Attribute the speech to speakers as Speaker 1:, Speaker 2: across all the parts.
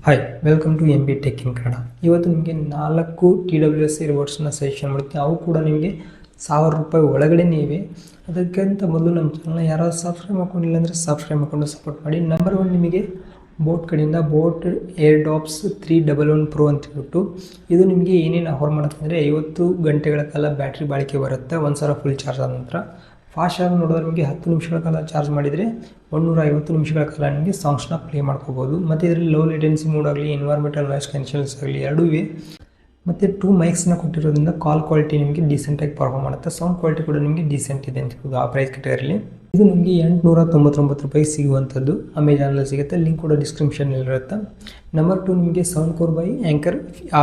Speaker 1: Hi welcome to M B tech in Kannada. ಇವತ್ತು ನಿಮಗೆ 4 TWS ಇಯರ್ಬಡ್ಸ್ನ suggestion ಮಾಡ್ತೀನಿ. ಅವು ಕೂಡ ನಿಮಗೆ ₹1000 ಒಳಗಡೆನೇ ಇವೆ. ಅದಕ್ಕಿಂತ ಮೊದಲು ನಮ್ಮ ಚಾನಲ್ನ ಯಾರಾದರೂ ಸಬ್ಸ್ಕ್ರೈಬ್ ಮಾಡ್ಕೊಂಡಿಲ್ಲ ಅಂದರೆ ಸಬ್ಸ್ಕ್ರೈಬ್ ಮಾಡ್ಕೊಂಡು ಸಪೋರ್ಟ್ ಮಾಡಿ. ನಂಬರ್ 1 ನಿಮಗೆ ಬೋಟ್ ಕಡೆಯಿಂದ ಬೋಟ್ ಏರ್ಡಾಪ್ಸ್ 311 Pro ಅಂತ ಹೇಳ್ಬಿಟ್ಟು ಇದು ನಿಮಗೆ ಏನೇನು ಆಫರ್ ಮಾಡುತ್ತೆ ಅಂದರೆ 50 ಗಂಟೆಗಳ ಕಾಲ ಬ್ಯಾಟ್ರಿ ಬಾಳಿಕೆ ಬರುತ್ತೆ ಒಂದು ಸಲ ಫುಲ್ ಚಾರ್ಜ್ ಆದ ನಂತರ. ಫಾಸ್ಟ್ ಚಾರ್ಜ್ ನೋಡಿದ್ರೆ ನಿಮಗೆ 10 ನಿಮಿಷಗಳ ಕಾಲ ಚಾರ್ಜ್ ಮಾಡಿದರೆ 150 ನಿಮಿಷಗಳ ಕಾಲ ನಿಮಗೆ ಸಾಂಗ್ಸ್ನ ಪ್ಲೇ ಮಾಡ್ಕೋಬೋದು. ಮತ್ತು ಇದರಲ್ಲಿ ಲೋ ಲೇಟೆನ್ಸಿ ಮೋಡ್ ಆಗಲಿ ಎನ್ವೈರ್ಮೆಂಟಲ್ ನಾಯ್ಸ್ ಕ್ಯಾನ್ಸಲ್ಸ್ ಆಗಲಿ ಎರಡೂ ಇವೆ. ಮತ್ತು 2 ಮೈಕ್ಸ್ನ ಕೊಟ್ಟಿರೋದ್ರಿಂದ ಕಾಲ್ ಕ್ವಾಲಿಟಿ ನಿಮಗೆ ಡೀಸೆಂಟಾಗಿ ಪರ್ಫಾರ್ಮ್ ಮಾಡುತ್ತೆ. ಸೌಂಡ್ ಕ್ವಾಲಿಟಿ ಕೂಡ ನಿಮಗೆ ಡೀಸೆಂಟ್ ಇದೆ ಅಂತ ಹೇಳ್ಬೋದು ಆ ಪ್ರೈಸ್ ಕ್ಯಾಟಗರಿಯಲ್ಲಿ. ಇದು ನಿಮಗೆ ₹899 ಸಿಗುವಂಥದ್ದು. ಅಮೆಜಾನಲ್ಲಿ ಸಿಗುತ್ತೆ, ಲಿಂಕ್ ಕೂಡ ಡಿಸ್ಕ್ರಿಪ್ಷನ್ನಲ್ಲಿರುತ್ತೆ. ನಂಬರ್ 2 ನಿಮಗೆ sound core by anchor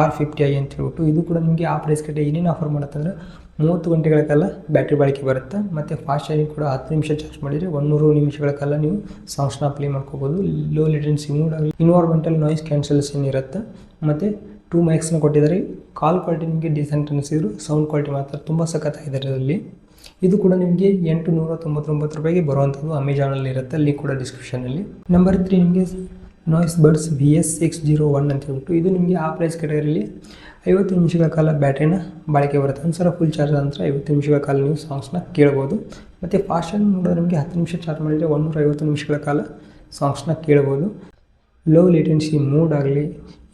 Speaker 1: R50i ಅಂತ ಹೇಳ್ಬಿಟ್ಟು ಇದು ಕೂಡ ನಿಮಗೆ ಆ ಪ್ರೈಸ್ ಕ್ಯಾಟಗರಿ ಏನೇನು ಆಫರ್ ಮಾಡುತ್ತೆ ಅಂದರೆ 30 ಗಂಟೆಗಳ ಕಾಲ ಬ್ಯಾಟ್ರಿ ಬಾಳಿಕೆ ಬರುತ್ತೆ. ಮತ್ತು ಫಾಸ್ಟ್ ಚಾರ್ಜಿಂಗ್ ಕೂಡ 10 ನಿಮಿಷ ಚಾರ್ಜ್ ಮಾಡಿದರೆ 100 ನಿಮಿಷಗಳ ಕಾಲ ನೀವು ಸಾಂಗ್ಸ್ನ ಪ್ಲೇ ಮಾಡ್ಕೋಬೋದು. ಲೋ ಲೇಟೆನ್ಸಿ ಮೋಡ್ ಆಗಲಿ ಎನ್ವೈರ್ಮೆಂಟಲ್ ನಾಯ್ಸ್ ಕ್ಯಾನ್ಸಲೇಷನ್ ಇರುತ್ತೆ. ಮತ್ತು 2 ಮೈಕ್ಸ್ನ ಕೊಟ್ಟಿದ್ದಾರೆ. ಕಾಲ್ ಕ್ವಾಲಿಟಿ ನಿಮಗೆ ಡೀಸೆಂಟ್ ಅನಿಸಿದ್ರು, ಸೌಂಡ್ ಕ್ವಾಲಿಟಿ ಮಾತ್ರ ತುಂಬ ಸಖತ್ತಾಗಿದೆ ಇದರಲ್ಲಿ. ಇದು ಕೂಡ ನಿಮಗೆ ₹899 ಬರುವಂಥದ್ದು. ಅಮೆಜಾನಲ್ಲಿ ಇರುತ್ತೆ, ಲಿಂಕ್ ಕೂಡ ಡಿಸ್ಕ್ರಿಪ್ಷನಲ್ಲಿ. ನಂಬರ್ 3 ನಿಮಗೆ ನಾಯ್ಸ್ ಬಡ್ಸ್ VS601 ಅಂತ ಹೇಳ್ಬಿಟ್ಟು ಇದು ನಿಮಗೆ ಆ ಪ್ರೈಸ್ ಕ್ಯಾಟಗರಿಯಲ್ಲಿ 50 ನಿಮಿಷಗಳ ಕಾಲ ಬ್ಯಾಟ್ರಿನ ಬಾಳಿಕೆ ಬರುತ್ತೆ. ಒಂದು ಸಲ ಫುಲ್ ಚಾರ್ಜ್ ನಂತರ 50 ನಿಮಿಷಗಳ ಕಾಲ ನೀವು ಸಾಂಗ್ಸ್ನ ಕೇಳ್ಬೋದು. ಮತ್ತು ಫಾಸ್ಟ್ ಚಾರ್ಜ್ ನೋಡಿದ್ರೆ ನಿಮಗೆ 10 ನಿಮಿಷ ಚಾರ್ಜ್ ಮಾಡಿದರೆ 150 ನಿಮಿಷಗಳ ಕಾಲ ಸಾಂಗ್ಸ್ನ ಕೇಳ್ಬೋದು. ಲೋ ಲೇಟೆನ್ಸಿ ಮೋಡ್ ಆಗಲಿ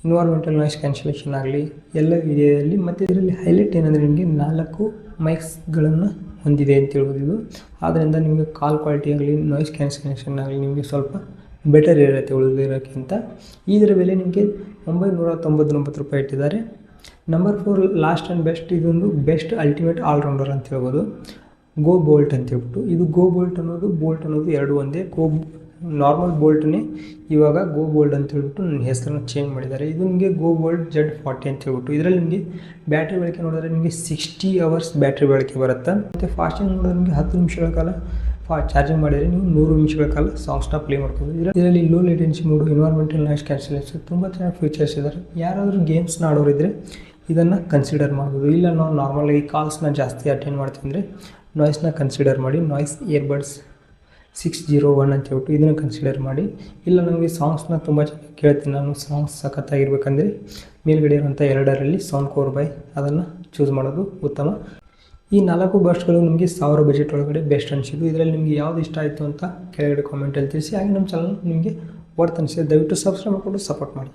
Speaker 1: ಎನ್ವೈರ್ಮೆಂಟಲ್ ನಾಯ್ಸ್ ಕ್ಯಾನ್ಸಲೇಷನ್ ಆಗಲಿ ಎಲ್ಲ ಇದೆಯಲ್ಲಿ. ಮತ್ತು ಇದರಲ್ಲಿ ಹೈಲೈಟ್ ಏನಂದರೆ ನಿಮಗೆ 4 ಮೈಕ್ಸ್ಗಳನ್ನು ಹೊಂದಿದೆ ಅಂತ ಹೇಳ್ಬೋದು ಇದು. ಆದ್ದರಿಂದ ನಿಮಗೆ ಕಾಲ್ ಕ್ವಾಲಿಟಿ ಆಗಲಿ ನಾಯ್ಸ್ ಕ್ಯಾನ್ಸಲೇಷನ್ ಆಗಲಿ ನಿಮಗೆ ಸ್ವಲ್ಪ ಬೆಟರ್ ಇರುತ್ತೆ ಉಳಿದಿರೋಕ್ಕಿಂತ. ಇದರ ಬೆಲೆ ನಿಮಗೆ ₹999 ಇಟ್ಟಿದ್ದಾರೆ. ನಂಬರ್ 4 ಲಾಸ್ಟ್ ಆ್ಯಂಡ್ ಬೆಸ್ಟ್, ಇದೊಂದು ಬೆಸ್ಟ್ ಅಲ್ಟಿಮೇಟ್ ಆಲ್ರೌಂಡರ್ ಅಂತ ಹೇಳ್ಬೋದು. ಗೋ ಬೋಲ್ಟ್ ಅಂತ ಹೇಳ್ಬಿಟ್ಟು ಇದು ಗೋ ಬೋಲ್ಟ್ ಅನ್ನೋದು ಬೋಲ್ಟ್ ಅನ್ನೋದು ಎರಡು ಒಂದೇ. ನಾರ್ಮಲ್ ಬೋಲ್ಟ್ನೇ ಇವಾಗ ಗೋ ಬೋಲ್ಟ್ ಅಂತ ಹೇಳ್ಬಿಟ್ಟು ನನ್ನ ಹೆಸರನ್ನು ಚೇಂಜ್ ಮಾಡಿದ್ದಾರೆ. ಇದು ನಿಮಗೆ ಗೋ ಬೋಲ್ಟ್ Z40 ಅಂತ ಹೇಳ್ಬಿಟ್ಟು ಇದರಲ್ಲಿ ನಿಮಗೆ ಬ್ಯಾಟ್ರಿ ಬಳಕೆ ನೋಡಿದ್ರೆ ನಿಮಗೆ 60 ಅವರ್ಸ್ ಬ್ಯಾಟ್ರಿ ಬಳಕೆ ಬರುತ್ತೆ. ಮತ್ತು ಫಾಸ್ಟಿಂಗ್ ನೋಡಿದ್ರೆ ನಿಮಗೆ 10 ನಿಮಿಷಗಳ ಕಾಲ ಚಾರ್ಜಿಂಗ್ ಮಾಡಿದರೆ ನೀವು 100 ನಿಮಿಷಗಳ ಕಾಲ ಸಾಂಗ್ಸ್ನ ಪ್ಲೇ ಮಾಡ್ಬೋದು. ಇದರಲ್ಲಿ low latency mode environmental noise cancellation ತುಂಬ ಚೆನ್ನಾಗಿ ಫೀಚರ್ಸ್ ಇದ್ದಾರೆ. ಯಾರಾದರೂ ಗೇಮ್ಸ್ನ ಆಡೋರಿದ್ದರೆ ಇದನ್ನು ಕನ್ಸಿಡರ್ ಮಾಡ್ಬೋದು. ಇಲ್ಲ ನಾವು ನಾರ್ಮಲಾಗಿ ಕಾಲ್ಸ್ನ ಜಾಸ್ತಿ ಅಟೆಂಡ್ ಮಾಡ್ತೀವಿ ಅಂದರೆ ನಾಯ್ಸ್ನ ಕನ್ಸಿಡರ್ ಮಾಡಿ. ನಾಯ್ಸ್ ಇಯರ್ಬಡ್ಸ್ 601 ಅಂತ ಹೇಳ್ಬಿಟ್ಟು ಇದನ್ನು ಕನ್ಸಿಡರ್ ಮಾಡಿ. ಇಲ್ಲ ನನಗೆ ಸಾಂಗ್ಸ್ನ ತುಂಬ ಚೆನ್ನಾಗಿ ಕೇಳ್ತೀನಿ, ನಾನು ಸಾಂಗ್ಸ್ ಸಖತ್ತಾಗಿರ್ಬೇಕಂದ್ರೆ ಮೇಲ್ಗಡೆ ಇರುವಂಥ ಎರಡರಲ್ಲಿ ಸೌಂಡ್ ಕೋರ್ ಬೈ ಅದನ್ನು ಚೂಸ್ ಮಾಡೋದು ಉತ್ತಮ. ಈ 4 ಬಡ್ಸ್ಗಳು ನಿಮಗೆ 1000 ಬಜೆಟ್ ಒಳಗಡೆ ಬೆಸ್ಟ್ ಅನಿಸಿದ್ದು. ಇದರಲ್ಲಿ ನಿಮಗೆ ಯಾವುದು ಇಷ್ಟ ಆಯಿತು ಅಂತ ಕೆಳಗಡೆ ಕಾಮೆಂಟಲ್ಲಿ ತಿಳಿಸಿ. ಹಾಗೆ ನಮ್ಮ ಚಾನಲ್ ನಿಮಗೆ ವರ್ತ್ ಅನಿಸಿದೆ ದಯವಿಟ್ಟು ಸಬ್ಸ್ಕ್ರೈಬ್ ಮಾಡಿಕೊಂಡು ಸಪೋರ್ಟ್ ಮಾಡಿ.